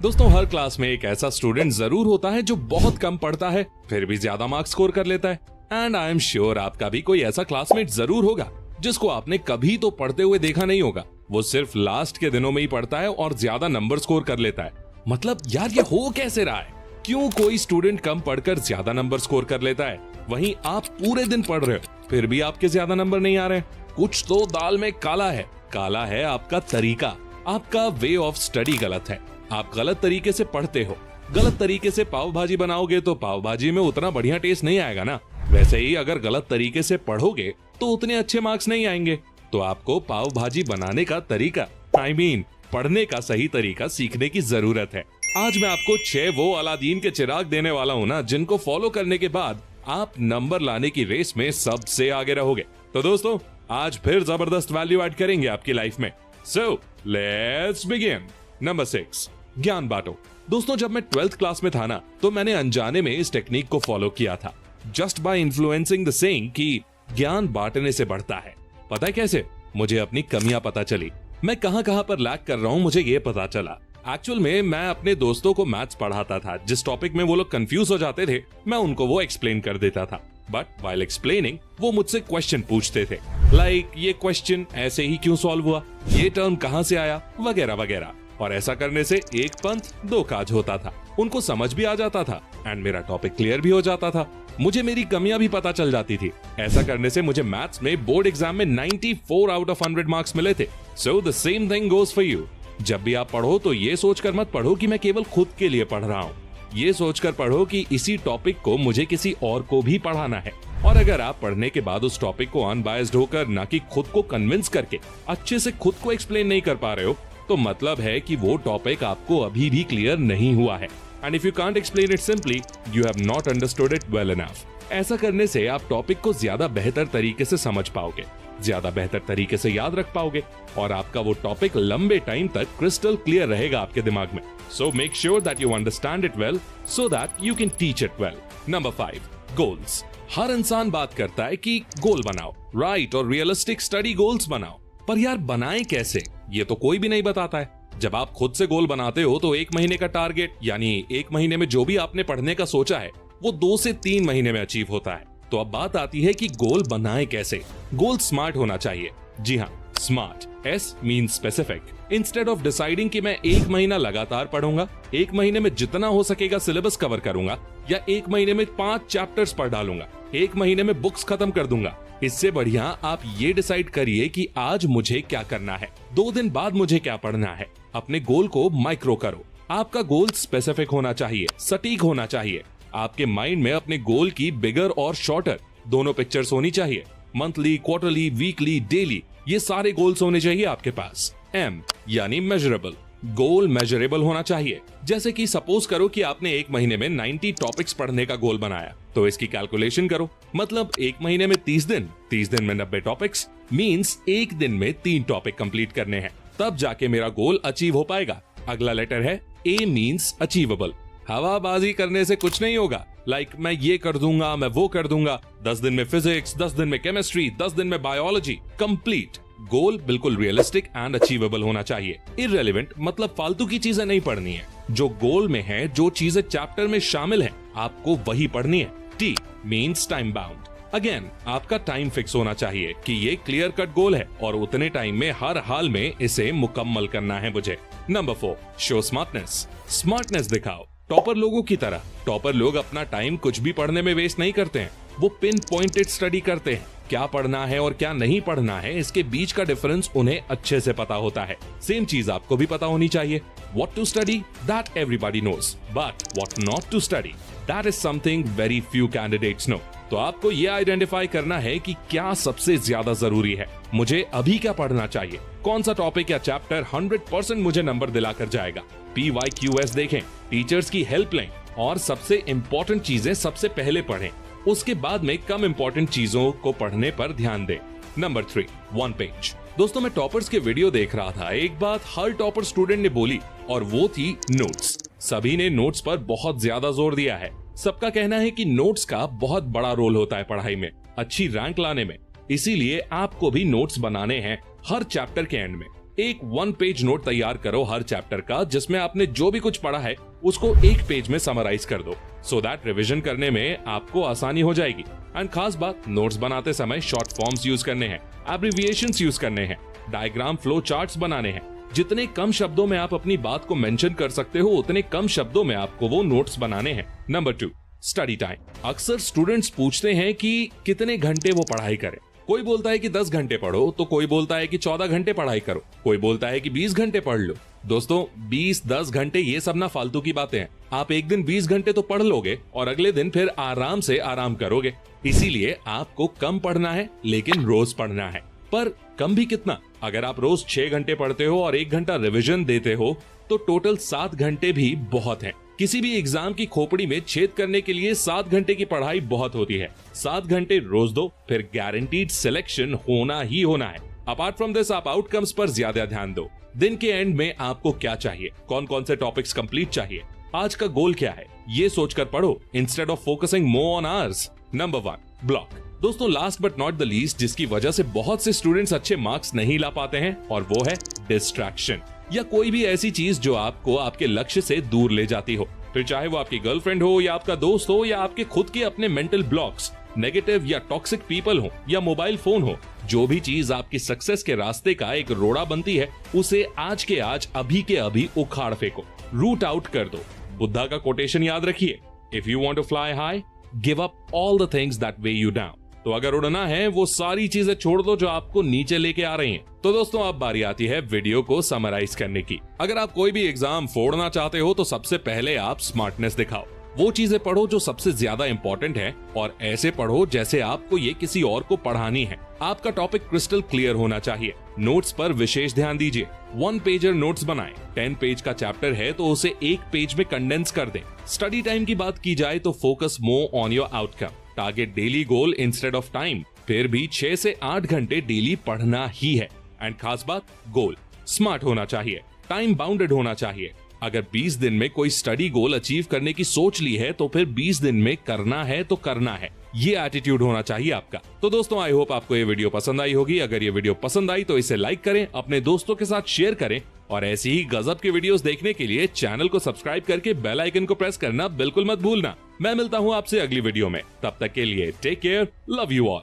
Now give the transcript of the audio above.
दोस्तों, हर क्लास में एक ऐसा स्टूडेंट जरूर होता है जो बहुत कम पढ़ता है फिर भी ज्यादा मार्क्स स्कोर कर लेता है। एंड आई एम श्योर आपका भी कोई ऐसा क्लासमेट जरूर होगा जिसको आपने कभी तो पढ़ते हुए देखा नहीं होगा। वो सिर्फ लास्ट के दिनों में ही पढ़ता है और ज्यादा नंबर स्कोर कर लेता है। मतलब यार, ये हो कैसे रहा है? क्यों कोई स्टूडेंट कम पढ़कर ज्यादा नंबर स्कोर कर लेता है, वहीं आप पूरे दिन पढ़ रहे हो फिर भी आपके ज्यादा नंबर नहीं आ रहे? कुछ तो दाल में काला है। काला है आपका तरीका, आपका वे ऑफ स्टडी गलत है। आप गलत तरीके से पढ़ते हो। गलत तरीके से पाव भाजी बनाओगे तो पाव भाजी में उतना बढ़िया टेस्ट नहीं आएगा ना। वैसे ही अगर गलत तरीके से पढ़ोगे तो उतने अच्छे मार्क्स नहीं आएंगे। तो आपको पाव भाजी बनाने का तरीका, पढ़ने का सही तरीका सीखने की जरूरत है। आज मैं आपको 6 वो अलादीन के चिराग देने वाला हूँ ना, जिनको फॉलो करने के बाद आप नंबर लाने की रेस में सबसे आगे रहोगे। तो दोस्तों, आज फिर जबरदस्त वैल्यू ऐड करेंगे आपकी लाइफ में। So let's begin. नंबर 6, ज्ञान बांटो। दोस्तों, जब मैं 12th क्लास में था ना, तो मैंने अनजाने में इस टेक्निक को फॉलो किया था, just by influencing the saying कि ज्ञान बांटने से बढ़ता है। पता है कैसे? मुझे अपनी कमियां पता चली। मैं कहां पर लैग कर रहा हूं, मुझे ये पता चला। एक्चुअल में मैं अपने दोस्तों को मैथ्स पढ़ाता था। जिस टॉपिक में वो लोग कंफ्यूज हो जाते थे, मैं उनको वो एक्सप्लेन कर देता था। बट व्हाइल एक्सप्लेनिंग वो मुझसे क्वेश्चन पूछते थे, लाइक ये क्वेश्चन ऐसे ही क्यों सॉल्व हुआ, ये टर्म कहां से आया, वगैरह वगैरह। और ऐसा करने से एक पंथ दो काज होता था। उनको समझ भी आ जाता था एंड मेरा टॉपिक क्लियर भी हो जाता था। मुझे मेरी कमियां भी पता चल जाती थी। ऐसा करने से मुझे मैथ्स में बोर्ड एग्जाम में 94 आउट ऑफ 100 मार्क्स मिले थे। So the same thing goes for you. जब भी आप पढ़ो तो ये सोचकर मत पढ़ो कि मैं केवल खुद के लिए पढ़ रहा हूँ। ये सोचकर पढ़ो कि इसी टॉपिक को मुझे किसी और को भी पढ़ाना है। और अगर आप पढ़ने के बाद उस टॉपिक को अनबायस्ड होकर, ना कि खुद को कन्विंस करके अच्छे से खुद को एक्सप्लेन नहीं कर पा रहे हो, तो मतलब है कि वो टॉपिक आपको अभी भी क्लियर नहीं हुआ है। And if you can't explain it simply, you have not understood it well enough. ऐसा करने से आप टॉपिक को ज्यादा बेहतर तरीके से समझ पाओगे, ज्यादा बेहतर तरीके से याद रख पाओगे और आपका वो टॉपिक लंबे टाइम तक क्रिस्टल क्लियर रहेगा आपके दिमाग में। So make sure that you understand it well so that you can teach it well. Number 5, goals. हर इंसान बात करता है कि गोल बनाओ, राइट, और रियलिस्टिक स्टडी गोल्स बनाओ। पर यार, बनाएं कैसे, ये तो कोई भी नहीं बताता है। जब आप खुद से गोल बनाते हो तो 1 महीने का टारगेट, यानी 1 महीने में जो भी आपने पढ़ने का सोचा है वो 2 से 3 महीने में अचीव होता है। तो अब बात आती है कि गोल बनाएं कैसे। गोल स्मार्ट होना चाहिए। जी हाँ, smart. S means specific. Instead of deciding कि मैं 1 महीना लगातार पढ़ूंगा, 1 महीने में जितना हो सकेगा सिलेबस कवर करूंगा, या 1 महीने में 5 चैप्टर्स पढ़ डालूंगा, 1 महीने में बुक्स खत्म कर दूंगा, इससे बढ़िया आप ये डिसाइड करिए कि आज मुझे क्या करना है, 2 दिन बाद मुझे क्या पढ़ना है। अपने गोल को माइक्रो करो। आपका गोल स्पेसिफिक होना चाहिए, सटीक होना चाहिए। आपके माइंड में अपने गोल की बिगर और शॉर्टर दोनों पिक्चर्स होनी चाहिए। मंथली, क्वार्टरली, वीकली, डेली, ये सारे गोल्स होने चाहिए आपके पास। M यानी मेजरेबल। गोल मेजरेबल होना चाहिए। जैसे कि सपोज करो कि आपने 1 महीने में 90 टॉपिक्स पढ़ने का गोल बनाया, तो इसकी कैलकुलेशन करो। मतलब 1 महीने में 30 दिन, 30 दिन में 90 टॉपिक्स, मींस 1 दिन में 3 टॉपिक कंप्लीट करने हैं। तब जाके मेरा गोल अचीव हो पाएगा। अगला लेटर है A मींस अचीवेबल। हवाबाजी करने से कुछ नहीं होगा। लाइक मैं ये कर दूंगा, मैं वो कर दूंगा। 10 दिन में फिजिक्स, 10 दिन में केमिस्ट्री, 10 दिन में बायोलॉजी, कंप्लीट। गोल बिल्कुल रियलिस्टिक एंड अचीवेबल होना चाहिए। इररेलेवेंट मतलब फालतू की चीजें नहीं पढ़नी है। जो गोल में है, जो चीजें चैप्टर में शामिल है, आपको वही पढ़नी है। T means time bound. Again, आपका टाइम फिक्स होना चाहिए कि ये क्लियर कट गोल है और उतने टाइम में हर हाल में इसे मुकम्मल करना है मुझे। Number 4, show smartness. स्मार्टनेस दिखाओ, टॉपर लोगों की तरह। टॉपर लोग अपना टाइम कुछ भी पढ़ने में वेस्ट नहीं करते हैं। वो पिन पॉइंटेड स्टडी करते हैं। क्या पढ़ना है और क्या नहीं पढ़ना है, इसके बीच का डिफरेंस उन्हें अच्छे से पता होता है। सेम चीज आपको भी पता होनी चाहिए। What to study, that everybody knows, but what not to study, that is something very few candidates know. तो आपको ये आइडेंटिफाई करना है कि क्या सबसे ज्यादा जरूरी है। मुझे अभी क्या पढ़ना चाहिए, कौन सा टॉपिक या चैप्टर 100% मुझे नंबर दिलाकर जाएगा। PYQS देखें, टीचर्स की हेल्प लें और सबसे इम्पोर्टेंट चीजें सबसे पहले पढ़ें। उसके बाद में कम इम्पोर्टेंट चीजों को पढ़ने पर ध्यान दें। Number 3, 1 page. दोस्तों, मैं टॉपर्स के वीडियो देख रहा था। एक बात हर टॉपर स्टूडेंट ने बोली और वो थी नोट्स। सभी ने नोट्स पर बहुत ज्यादा जोर दिया है। सबका कहना है कि नोट्स का बहुत बड़ा रोल होता है पढ़ाई में, अच्छी रैंक लाने में। इसीलिए आपको भी नोट्स बनाने हैं हर चैप्टर के एंड में। एक 1 पेज नोट तैयार करो हर चैप्टर का, जिसमें आपने जो भी कुछ पढ़ा है उसको 1 पेज में समराइज कर दो, सो दैट रिवीजन करने में आपको आसानी हो जाएगी। एंड खास बात, नोट्स बनाते समय शॉर्ट फॉर्म्स यूज करने हैं, एब्रिविएशंस यूज करने हैं, डायग्राम फ्लो चार्ट्स बनाने हैं। जितने कम शब्दों में आप अपनी बात को मेंशन कर सकते हो, उतने कम शब्दों में आपको वो नोट्स बनाने हैं। Number 2, study time. अक्सर स्टूडेंट्स पूछते हैं कि कितने घंटे वो पढ़ाई करें। कोई बोलता है कि 10 घंटे पढ़ो, तो कोई बोलता है कि 14 घंटे पढ़ाई करो, कोई बोलता है कि 20 घंटे पढ़ लो। दोस्तों, 20-10 घंटे ये सब ना फालतू की बातें हैं। आप एक दिन 20 घंटे तो पढ़ लोगे और अगले दिन फिर आराम से आराम करोगे। इसीलिए आपको कम पढ़ना है, लेकिन रोज पढ़ना है। पर कम भी कितना? अगर आप रोज 6 घंटे पढ़ते हो और 1 घंटा रिवीजन देते हो तो टोटल 7 घंटे भी बहुत हैं। किसी भी एग्जाम की खोपड़ी में छेद करने के लिए 7 घंटे की पढ़ाई बहुत होती है। 7 घंटे रोज दो, फिर गारंटीड सिलेक्शन होना ही होना है। अपार्ट फ्रॉम दिस, आप आउटकम्स पर ज्यादा ध्यान दो। दिन के एंड में आपको क्या चाहिए, कौन कौन से टॉपिक्स कंप्लीट चाहिए, आज का गोल क्या है, ये सोचकर पढ़ो instead of focusing more on hours. Number 1, block. दोस्तों, last but not the least, जिसकी वजह से बहुत से स्टूडेंट्स अच्छे मार्क्स नहीं ला पाते हैं, और वो है डिस्ट्रैक्शन, या कोई भी ऐसी चीज जो आपको आपके लक्ष्य से दूर ले जाती हो। फिर चाहे वो आपकी गर्लफ्रेंड हो, या आपका दोस्त हो, या आपके खुद के अपने मेंटल ब्लॉक्स, नेगेटिव या टॉक्सिक पीपल हो, या मोबाइल फोन हो, जो भी चीज आपकी सक्सेस के रास्ते का एक रोड़ा बनती है, उसे आज के आज, अभी के अभी उखाड़ फेंको, रूट आउट कर दो। बुद्धा का कोटेशन याद रखिए, if you want to fly high, give up all the things that weigh you down. तो अगर उड़ना है, वो सारी चीजें छोड़ दो जो आपको नीचे लेके आ रही हैं। तो दोस्तों, अब बारी आती है वीडियो को समराइज करने की। अगर आप कोई भी एग्जाम फोड़ना चाहते हो तो सबसे पहले आप स्मार्टनेस दिखाओ। वो चीजें पढ़ो जो सबसे ज्यादा इंपॉर्टेंट है, और ऐसे पढ़ो जैसे आपको ये किसी और को पढ़ानी है। आपका टॉपिक क्रिस्टल क्लियर होना चाहिए। नोट्स पर विशेष ध्यान दीजिए। 1 पेजर नोट्स बनाएं। 10 पेज का चैप्टर है तो उसे 1 पेज में कंडेंस कर दें। स्टडी टाइम की बात की जाए तो focus more on your outcome. Target daily goal instead of time. फिर भी 6 से 8 घंटे डेली पढ़ना ही है। एंड खास बात, गोल स्मार्ट होना चाहिए, टाइम बाउंडेड होना चाहिए। अगर 20 दिन में कोई स्टडी गोल अचीव करने की सोच ली है तो फिर 20 दिन में करना है तो करना है, ये एटीट्यूड होना चाहिए आपका। तो दोस्तों, आई होप आपको ये वीडियो पसंद आई होगी। अगर ये वीडियो पसंद आई तो इसे लाइक करें, अपने दोस्तों के साथ शेयर करें, और ऐसी ही गजब की वीडियोस देखने के लिए चैनल को सब्सक्राइब करके बेल आइकन को प्रेस करना बिल्कुल मत भूलना। मैं मिलता हूं आपसे अगली वीडियो में, तब तक के लिए take care, love you all.